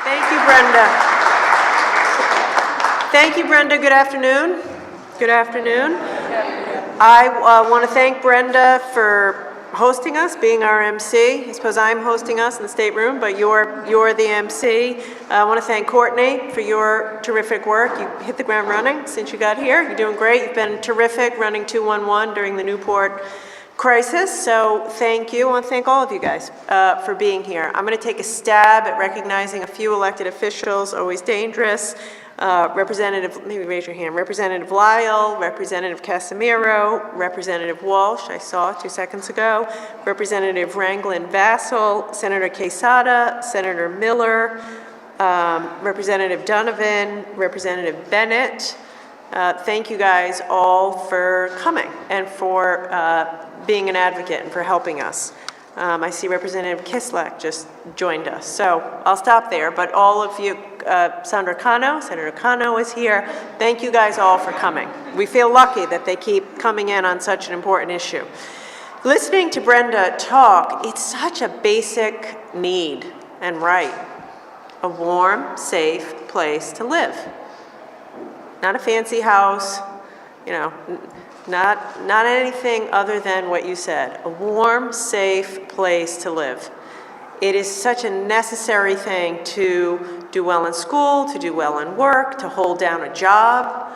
Thank you, Brenda. Thank you, Brenda. Good afternoon. Good afternoon. I want to thank Brenda for hosting us, being our MC. I suppose I'm hosting us in the stateroom, but you're the MC. I want to thank Courtney for your terrific work. You hit the ground running since you got here. You're doing great. You've been terrific running 211 during the Newport crisis, so thank you. I want to thank all of you guys for being here. I'm going to take a stab at recognizing a few elected officials, always dangerous. Representative, maybe raise your hand, Representative Lyle, Representative Casimiro, Representative Walsh, I saw 2 seconds ago, Representative Wranglin Vassal, Senator Quesada, Senator Miller, Representative Donovan, Representative Bennett. Thank you guys all for coming and for being an advocate and for helping us. I see Representative Kislak just joined us, so I'll stop there. But all of you, Sandra Cano, Senator Cano is here. Thank you guys all for coming. We feel lucky that they keep coming in on such an important issue. Listening to Brenda talk, it's such a basic need and right. A warm, safe place to live. Not a fancy house, you know, not anything other than what you said. A warm, safe place to live. It is such a necessary thing to do well in school, to do well in work, to hold down a job,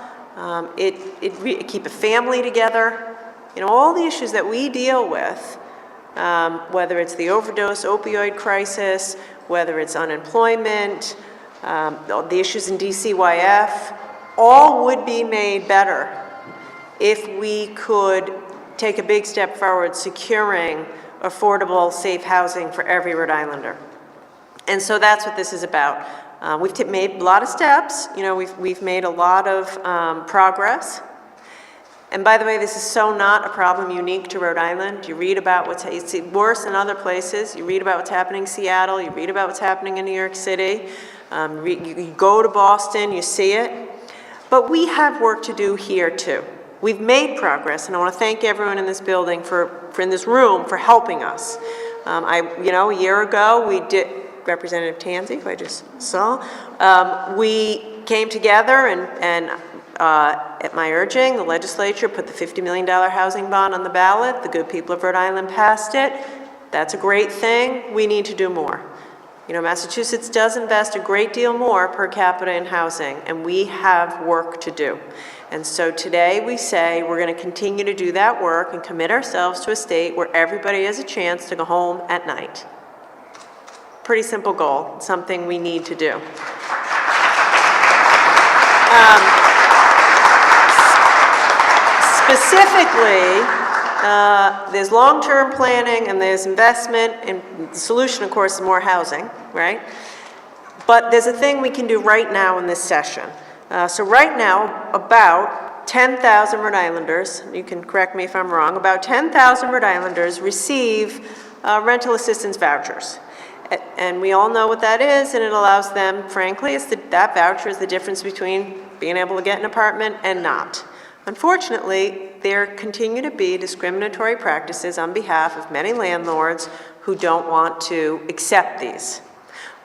keep a family together. You know, all the issues that we deal with, whether it's the overdose opioid crisis, whether it's unemployment, the issues in DCYF, all would be made better if we could take a big step forward securing affordable, safe housing for every Rhode Islander. And so that's what this is about. We've made a lot of steps. You know, we've made a lot of progress. And by the way, this is so not a problem unique to Rhode Island. You read about it's worse in other places. You read about what's happening in Seattle. You read about what's happening in New York City. You go to Boston, you see it. But we have work to do here too. We've made progress, and I want to thank everyone in this building in this room for helping us. A year ago, we did, Representative Tansey, who I just saw, we came together and at my urging, the legislature put the $50 million housing bond on the ballot. The good people of Rhode Island passed it. That's a great thing. We need to do more. You know, Massachusetts does invest a great deal more per capita in housing, and we have work to do. And so today we say we're going to continue to do that work and commit ourselves to a state where everybody has a chance to go home at night. Pretty simple goal, something we need to do. Specifically, there's long-term planning and there's investment, and the solution, of course, is more housing, right? But there's a thing we can do right now in this session. So right now, about 10,000 Rhode Islanders, you can correct me if I'm wrong, about 10,000 Rhode Islanders receive rental assistance vouchers. And we all know what that is, and it allows them, frankly, that voucher is the difference between being able to get an apartment and not. Unfortunately, there continue to be discriminatory practices on behalf of many landlords who don't want to accept these.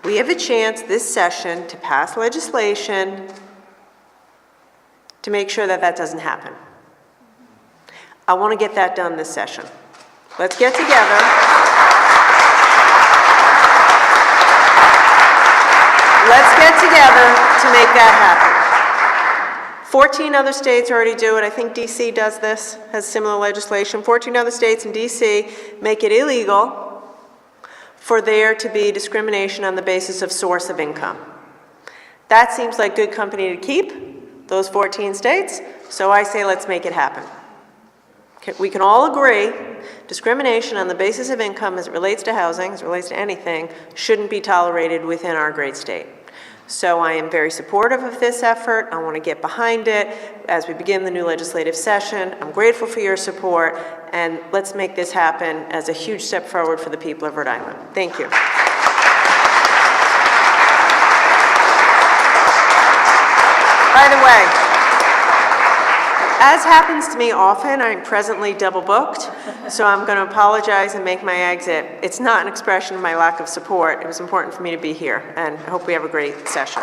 We have a chance this session to pass legislation to make sure that that doesn't happen. I want to get that done this session. Let's get together. Let's get together to make that happen. 14 other states already do it. I think DC does this, has similar legislation. 14 other states and DC make it illegal for there to be discrimination on the basis of source of income. That seems like good company to keep, those 14 states, so I say let's make it happen. We can all agree discrimination on the basis of income as it relates to housing, as it relates to anything, shouldn't be tolerated within our great state. So I am very supportive of this effort. I want to get behind it as we begin the new legislative session. I'm grateful for your support, and let's make this happen as a huge step forward for the people of Rhode Island. Thank you. By the way, As happens to me often, I'm presently double booked, so I'm going to apologize and make my exit. It's not an expression of my lack of support. It was important for me to be here, and I hope we have a great session.